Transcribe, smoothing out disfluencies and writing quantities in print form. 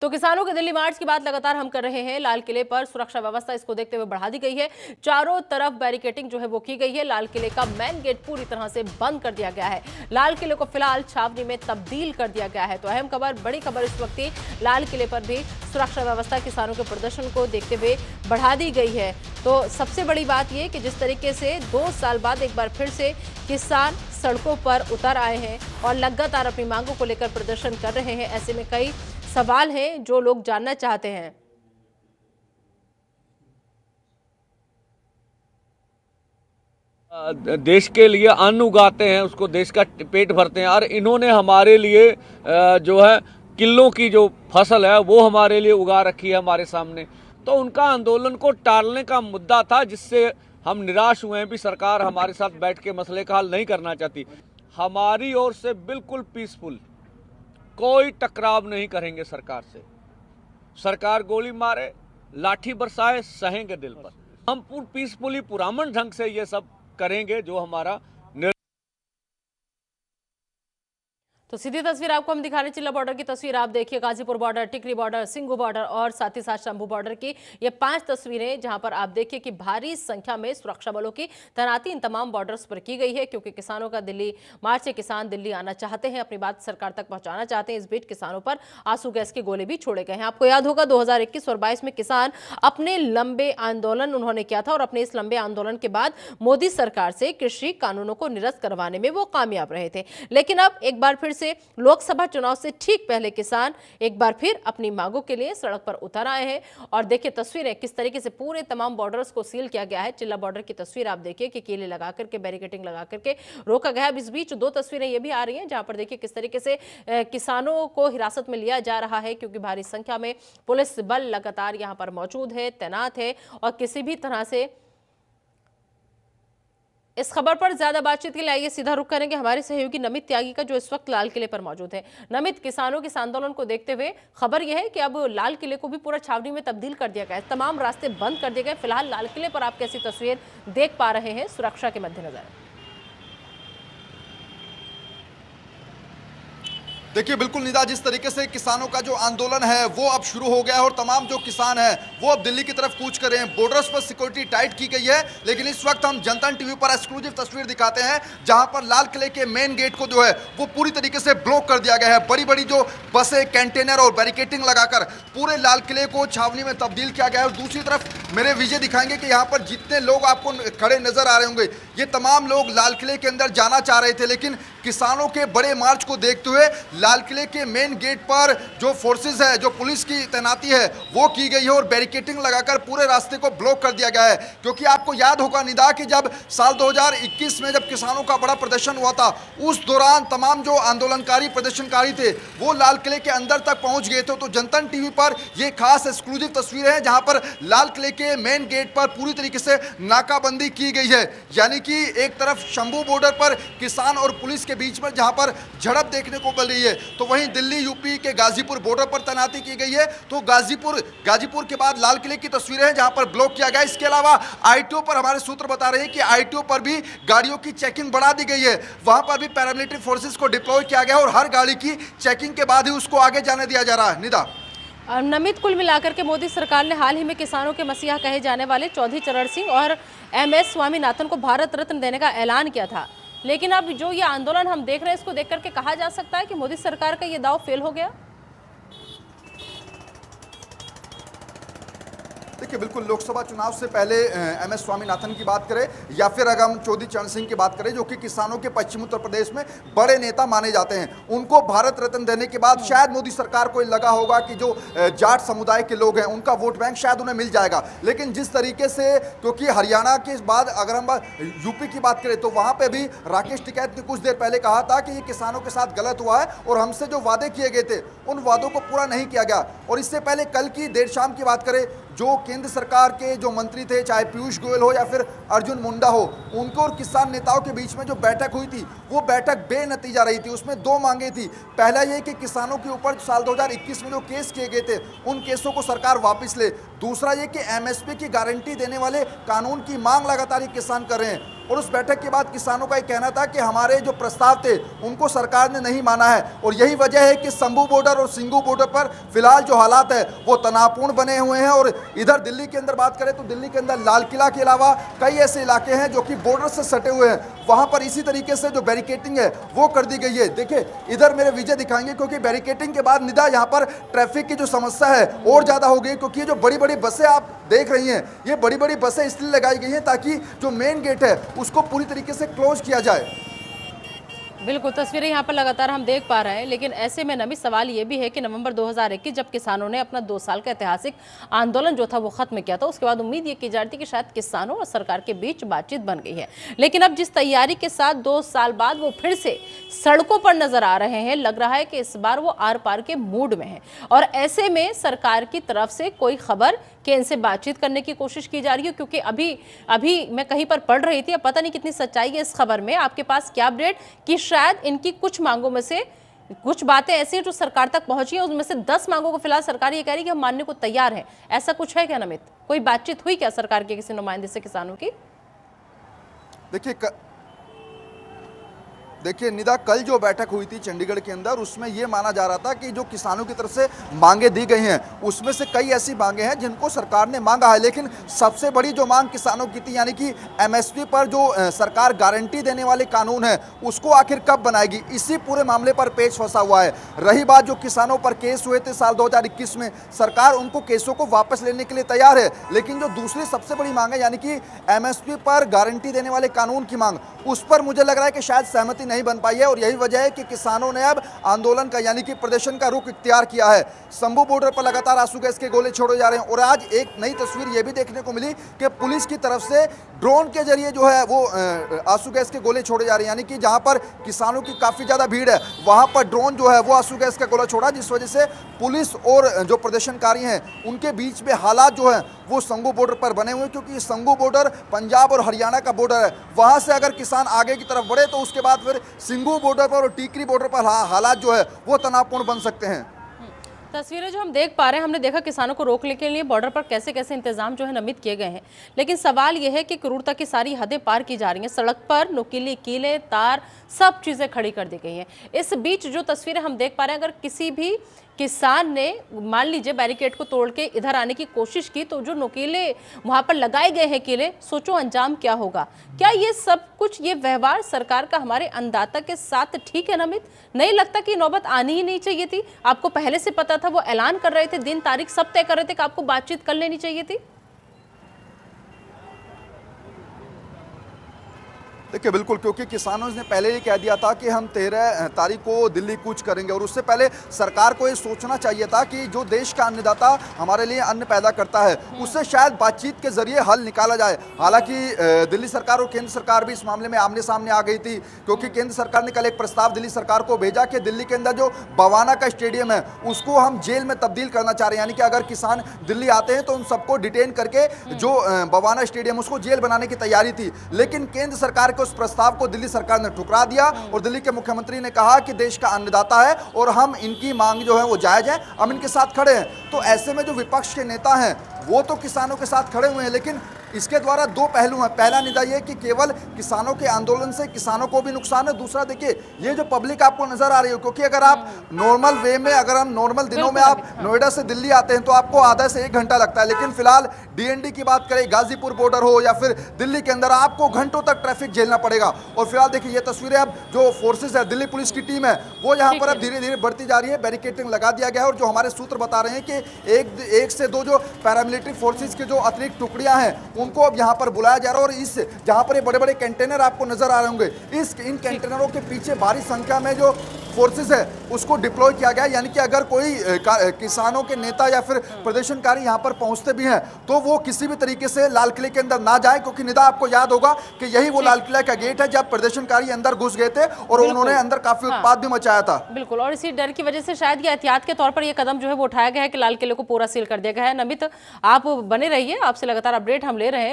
तो किसानों के दिल्ली मार्च की बात लगातार हम कर रहे हैं। लाल किले पर सुरक्षा व्यवस्था इसको देखते हुए बढ़ा दी गई है। चारों तरफ बैरिकेटिंग जो है वो की गई है। लाल किले का मेन गेट पूरी तरह से बंद कर दिया गया है। लाल किले को फिलहाल छावनी में तब्दील कर दिया गया है। तो अहम खबर, बड़ी खबर इस वक्त लाल किले पर भी सुरक्षा व्यवस्था किसानों के प्रदर्शन को देखते हुए बढ़ा दी गई है। तो सबसे बड़ी बात यह कि जिस तरीके से 2 साल बाद एक बार फिर से किसान सड़कों पर उतर आए हैं और लगातार अपनी मांगों को लेकर प्रदर्शन कर रहे हैं, ऐसे में कई सवाल हैं जो लोग जानना चाहते हैं। देश के लिए अन्न उगाते हैं, उसको देश का पेट भरते हैं, और इन्होंने हमारे लिए जो है किलों की जो फसल है वो हमारे लिए उगा रखी है हमारे सामने। तो उनका आंदोलन को टालने का मुद्दा था, जिससे हम निराश हुए हैं भी सरकार हमारे साथ बैठ के मसले का हल नहीं करना चाहती। हमारी ओर से बिल्कुल पीसफुल, कोई टकराव नहीं करेंगे सरकार से। सरकार गोली मारे, लाठी बरसाए, सहेंगे दिल पर। हम पीसफुली पुरअमन ढंग से ये सब करेंगे जो हमारा। तो सीधी तस्वीर आपको हम दिखा रहे हैं, चिल्ला बॉर्डर की तस्वीर आप देखिए। गाजीपुर बॉर्डर, टिकरी बॉर्डर, सिंघू बॉर्डर और साथ ही साथ शंभू बॉर्डर की ये 5 तस्वीरें, जहां पर आप देखिए कि भारी संख्या में सुरक्षा बलों की तैनाती इन तमाम बॉर्डर्स पर की गई है, क्योंकि किसानों का दिल्ली मार्च से किसान दिल्ली आना चाहते हैं, अपनी बात सरकार तक पहुंचाना चाहते हैं। इस बीच किसानों पर आंसू गैस के गोले भी छोड़े गए हैं। आपको याद होगा 2021 और 22 में किसान अपने लंबे आंदोलन उन्होंने किया था और अपने इस लंबे आंदोलन के बाद मोदी सरकार से कृषि कानूनों को निरस्त करवाने में वो कामयाब रहे थे। लेकिन अब एक बार फिर से लोकसभा चुनाव से ठीक पहले किसान एक बार फिर अपनी मांगों के लिए सड़क पर उतर आए हैं। और देखिए तस्वीरें किस तरीके से पूरे तमाम बॉर्डर्स को सील किया गया है। चिल्ला बॉर्डर की तस्वीर आप देखिए कि कीले लगा करके, बैरिकेटिंग लगा करके रोका गया है। इस बीच 2 तस्वीरें ये भी आ रही हैं जहां पर देखिए किस तरीके से किसानों को हिरासत में लिया जा रहा है, क्योंकि भारी संख्या में पुलिस बल लगातार यहां पर मौजूद है, तैनात है और किसी भी तरह से इस खबर पर ज्यादा बातचीत के लिए आइए सीधा रुख करेंगे हमारे सहयोगी नमित त्यागी का, जो इस वक्त लाल किले पर मौजूद है। नमित, किसानों के इस आंदोलन को देखते हुए खबर यह है कि अब लाल किले को भी पूरा छावनी में तब्दील कर दिया गया है, तमाम रास्ते बंद कर दिए गए। फिलहाल लाल किले पर आप कैसी तस्वीर देख पा रहे हैं सुरक्षा के मद्देनजर? देखिए बिल्कुल निदा, जिस तरीके से किसानों का जो आंदोलन है वो अब शुरू हो गया है और तमाम जो किसान हैं वो अब दिल्ली की तरफ कूच कर रहे हैं। बॉर्डर्स पर सिक्योरिटी टाइट की गई है, लेकिन इस वक्त हम जनता टीवी पर एक्सक्लूसिव तस्वीर दिखाते हैं जहां पर लाल किले के मेन गेट को जो है वो पूरी तरीके से ब्लॉक कर दिया गया है। बड़ी बड़ी जो बसें, कंटेनर और बैरिकेटिंग लगाकर पूरे लाल किले को छावनी में तब्दील किया गया है। और दूसरी तरफ मेरे विजय दिखाएंगे कि यहाँ पर जितने लोग आपको खड़े नजर आ रहे होंगे, ये तमाम लोग लाल किले के अंदर जाना चाह रहे थे, लेकिन किसानों के बड़े मार्च को देखते हुए लाल किले के मेन गेट पर जो फोर्सेस है, जो पुलिस की तैनाती है वो की गई है और बैरिकेटिंग लगाकर पूरे रास्ते को ब्लॉक कर दिया गया है। क्योंकि आपको याद होगा निदा कि जब साल 2021 में जब किसानों का बड़ा प्रदर्शन हुआ था, उस दौरान तमाम जो आंदोलनकारी प्रदर्शनकारी थे वो लाल किले के अंदर तक पहुंच गए थे। तो जनता टीवी पर ये खास एक्सक्लूसिव तस्वीरें हैं जहां पर लाल किले के मेन गेट पर पूरी तरीके से नाकाबंदी की गई है। यानी कि एक तरफ शंभू बॉर्डर पर किसान और पुलिस के बीच में जहां पर झड़प देखने को मिल रही है, तो वहीं दिल्ली यूपी के गाजीपुर बॉर्डर पर तैनाती की गई है। तो गाजीपुर के बाद लाल किले की तस्वीरें हैं जहां पर ब्लॉक किया गया। इसके अलावा आईटीओ पर हमारे सूत्र बता रहे हैं कि आईटीओ पर भी गाड़ियों की चेकिंग बढ़ा दी गई है। वहां पर भी पैरामिलिट्री फोर्सेस को डिप्लॉय किया गया और हर गाड़ी की चेकिंग के बाद ही उसको आगे जाने दिया जा रहा है। निदा, नमित, कुल मिलाकर के मोदी सरकार ने हाल ही में किसानों के मसीहा कहे जाने वाले चौधरी चरण सिंह और MS स्वामीनाथन को भारत रत्न देने का ऐलान किया था, लेकिन अब जो ये आंदोलन हम देख रहे हैं इसको देख करके कहा जा सकता है कि मोदी सरकार का ये दाव फेल हो गया। देखिए बिल्कुल, लोकसभा चुनाव से पहले MS स्वामीनाथन की बात करें या फिर अगर हम चौधरी चरण सिंह की बात करें, जो कि किसानों के पश्चिमी उत्तर प्रदेश में बड़े नेता माने जाते हैं, उनको भारत रत्न देने के बाद शायद मोदी सरकार को लगा होगा कि जो जाट समुदाय के लोग हैं उनका वोट बैंक शायद उन्हें मिल जाएगा। लेकिन जिस तरीके से, क्योंकि हरियाणा के बाद अगर हम यूपी की बात करें तो वहाँ पर भी राकेश टिकैत ने कुछ देर पहले कहा था कि ये किसानों के साथ गलत हुआ है और हमसे जो वादे किए गए थे उन वादों को पूरा नहीं किया गया। और इससे पहले कल की देर शाम की बात करें, जो केंद्र सरकार के जो मंत्री थे, चाहे पीयूष गोयल हो या फिर अर्जुन मुंडा हो, उनको और किसान नेताओं के बीच में जो बैठक हुई थी वो बैठक बेनतीजा रही थी। उसमें 2 मांगे थी। पहला ये कि किसानों के ऊपर साल 2021 में जो केस किए गए थे उन केसों को सरकार वापस ले। दूसरा ये कि MSP की गारंटी देने वाले कानून की मांग लगातार ये किसान कर रहे हैं। और उस बैठक के बाद किसानों का ये कहना था कि हमारे जो प्रस्ताव थे उनको सरकार ने नहीं माना है, और यही वजह है कि शंभू बॉर्डर और सिंगू बॉर्डर पर फिलहाल जो हालात है वो तनावपूर्ण बने हुए हैं। और इधर दिल्ली के अंदर बात करें तो दिल्ली के अंदर लाल किला के अलावा कई ऐसे इलाके हैं जो कि बॉर्डर से सटे हुए हैं, वहां पर इसी तरीके से जो बैरिकेटिंग है वो कर दी गई है। देखिए इधर मेरे विजय दिखाएंगे, क्योंकि बैरिकेटिंग के बाद निदा यहाँ पर ट्रैफिक की जो समस्या है और ज्यादा हो गई, क्योंकि ये जो बड़ी बड़ी बसें आप देख रही हैं, ये बड़ी बड़ी बसें इसलिए लगाई गई हैं ताकि जो मेन गेट है उसको पूरी तरीके से क्लोज किया जाए। बिल्कुल, तस्वीरें यहाँ पर लगातार हम देख पा रहे हैं, लेकिन ऐसे में नमी सवाल ये भी है कि नवंबर 2021 जब किसानों ने अपना 2 साल का ऐतिहासिक आंदोलन जो था वो खत्म किया था, उसके बाद उम्मीद ये की जा रही थी कि शायद किसानों और सरकार के बीच बातचीत बन गई है। लेकिन अब जिस तैयारी के साथ 2 साल बाद वो फिर से सड़कों पर नजर आ रहे हैं, लग रहा है कि इस बार वो आर पार के मूड में है। और ऐसे में सरकार की तरफ से कोई खबर कि इनसे बातचीत करने की कोशिश की जा रही है, क्योंकि अभी मैं कहीं पर पढ़ रही थी, अब पता नहीं कितनी सच्चाई है इस खबर में, आपके पास क्या अपडेट कि शायद इनकी कुछ मांगों में से कुछ बातें ऐसी हैं जो सरकार तक पहुंची है, उसमें से 10 मांगों को फिलहाल सरकार ये कह रही है कि हम मानने को तैयार हैं। ऐसा कुछ है क्या नमित? कोई बातचीत हुई क्या सरकार के किसी नुमाइंदे से किसानों की? देखिए निदा, कल जो बैठक हुई थी चंडीगढ़ के अंदर, उसमें यह माना जा रहा था कि जो किसानों की तरफ से मांगे दी गई हैं उसमें से कई ऐसी मांगे हैं जिनको सरकार ने मांगा है, लेकिन सबसे बड़ी जो मांग किसानों की थी, यानी कि एमएसपी पर जो सरकार गारंटी देने वाले कानून है उसको आखिर कब बनाएगी, इसी पूरे मामले पर पेच फंसा हुआ है। रही बात जो किसानों पर केस हुए थे साल 2021 में, सरकार उनको केसों को वापस लेने के लिए तैयार है, लेकिन जो दूसरी सबसे बड़ी मांग है यानी कि एमएसपी पर गारंटी देने वाले कानून की मांग, उस पर मुझे लग रहा है कि शायद सहमति नहीं बन पाई है। और यही वजह है कि किसानों ने अब आंदोलन का यानी कि प्रदर्शन का रुख इख्तियार किया है। शंभू बॉर्डर पर लगातार आंसू गैस के गोले छोड़े जा रहे हैं, और आज एक नई तस्वीर यह भी देखने को मिली कि पुलिस की तरफ से ड्रोन के जरिए जो है वो आंसू गैस के गोले छोड़े जा रहे हैं, यानी कि जहां पर किसानों की काफी ज्यादा भीड़ है वहां पर ड्रोन जो है वो आंसू गैस का गोला छोड़ा, जिस वजह से पुलिस और जो प्रदर्शनकारी हैं उनके बीच में हालात जो है वो शंभू बॉर्डर पर बने हुए हैं, क्योंकि शंभू बॉर्डर पंजाब और हरियाणा का बॉर्डर है। वहां से अगर किसान आगे की तरफ बढ़े तो उसके बाद फिर सिंगू बॉर्डर पर और टीकरी बॉर्डर पर हालात जो है वो तनावपूर्ण बन सकते हैं। तस्वीरें जो हम देख पा रहे हैं, हमने देखा किसानों को रोकने के लिए बॉर्डर पर कैसे कैसे इंतजाम जो है नमित किए गए हैं, लेकिन सवाल यह है कि क्रूरता की सारी हदें पार की जा रही हैं। सड़क पर नुकीली कीलें, तार, सब चीजें खड़ी कर दी गई हैं। इस बीच जो तस्वीरें हम देख पा रहे हैं, अगर किसी भी किसान ने मान लीजिए बैरिकेड को तोड़ के इधर आने की कोशिश की, तो जो नुकीले वहां पर लगाए गए हैं किले, सोचो अंजाम क्या होगा। क्या ये सब कुछ, ये व्यवहार सरकार का हमारे अन्नदाता के साथ ठीक है नमित? नहीं लगता कि नौबत आनी ही नहीं चाहिए थी? आपको पहले से पता था, वो ऐलान कर रहे थे, दिन तारीख सब तय कर रहे थे कि आपको बातचीत कर लेनी चाहिए थी? देखिए बिल्कुल, क्योंकि किसानों ने पहले ही कह दिया था कि हम 13 तारीख को दिल्ली कूच करेंगे, और उससे पहले सरकार को ये सोचना चाहिए था कि जो देश का अन्नदाता हमारे लिए अन्न पैदा करता है उससे शायद बातचीत के जरिए हल निकाला जाए। हालांकि दिल्ली सरकार और केंद्र सरकार भी इस मामले में आमने सामने आ गई थी, क्योंकि केंद्र सरकार ने कल एक प्रस्ताव दिल्ली सरकार को भेजा कि दिल्ली के अंदर जो बवाना का स्टेडियम है उसको हम जेल में तब्दील करना चाह रहे हैं, यानी कि अगर किसान दिल्ली आते हैं तो उन सबको डिटेन करके जो बवाना स्टेडियम उसको जेल बनाने की तैयारी थी। लेकिन केंद्र सरकार उस प्रस्ताव को दिल्ली सरकार ने ठुकरा दिया, और दिल्ली के मुख्यमंत्री ने कहा कि देश का अन्नदाता है और हम इनकी मांग जो है वो जायज है, हम इनके साथ खड़े हैं। तो ऐसे में जो विपक्ष के नेता हैं वो तो किसानों के साथ खड़े हुए हैं, लेकिन इसके द्वारा दो पहलू हैं। पहला निदा ये कि केवल किसानों के आंदोलन से किसानों को भी नुकसान है, दूसरा देखिए ये जो पब्लिक आपको नजर आ रही हो, क्योंकि अगर आप नॉर्मल वे में, अगर हम नॉर्मल दिनों में आप नोएडा से दिल्ली आते हैं तो आपको आधा से 1 घंटा लगता है, लेकिन फिलहाल डीएनडी की बात करें, गाजीपुर बॉर्डर हो या फिर दिल्ली के अंदर, आपको घंटों तक ट्रैफिक झेलना पड़ेगा। और फिलहाल देखिए ये तस्वीरें, अब जो फोर्सेज है, दिल्ली पुलिस की टीम है वो यहाँ पर अब धीरे धीरे बढ़ती जा रही है, बैरिकेडिंग लगा दिया गया है, और जो हमारे सूत्र बता रहे हैं कि एक से दो जो पैरामिलिट्री फोर्सेज के जो अतिरिक्त टुकड़ियां हैं उनको अब यहाँ पर बुलाया जा रहा है। और इस जहां पर ये बड़े बड़े कंटेनर आपको नजर आ रहे होंगे, इन कंटेनरों के पीछे भारी संख्या में जो फोर्सेस है उसको डिप्लॉय किया गया है, यानी कि अगर कोई किसानों के नेता या फिर प्रदर्शनकारी यहां पर पहुंचते भी हैं तो वो किसी भी तरीके से लाल किले के अंदर ना जाए, क्योंकि निदा आपको याद होगा कि यही वो लाल किला का गेट है जब प्रदर्शनकारी अंदर घुस गए थे और उन्होंने अंदर काफी उत्पात भी मचाया था। बिल्कुल, और इसी डर की वजह से शायद ये एहतियात के तौर पर ये कदम जो है वो उठाया गया है कि लाल किले को पूरा सील कर दिया गया है। नमित, आप बने रहिए, आपसे लगातार अपडेट हम ले रहे हैं।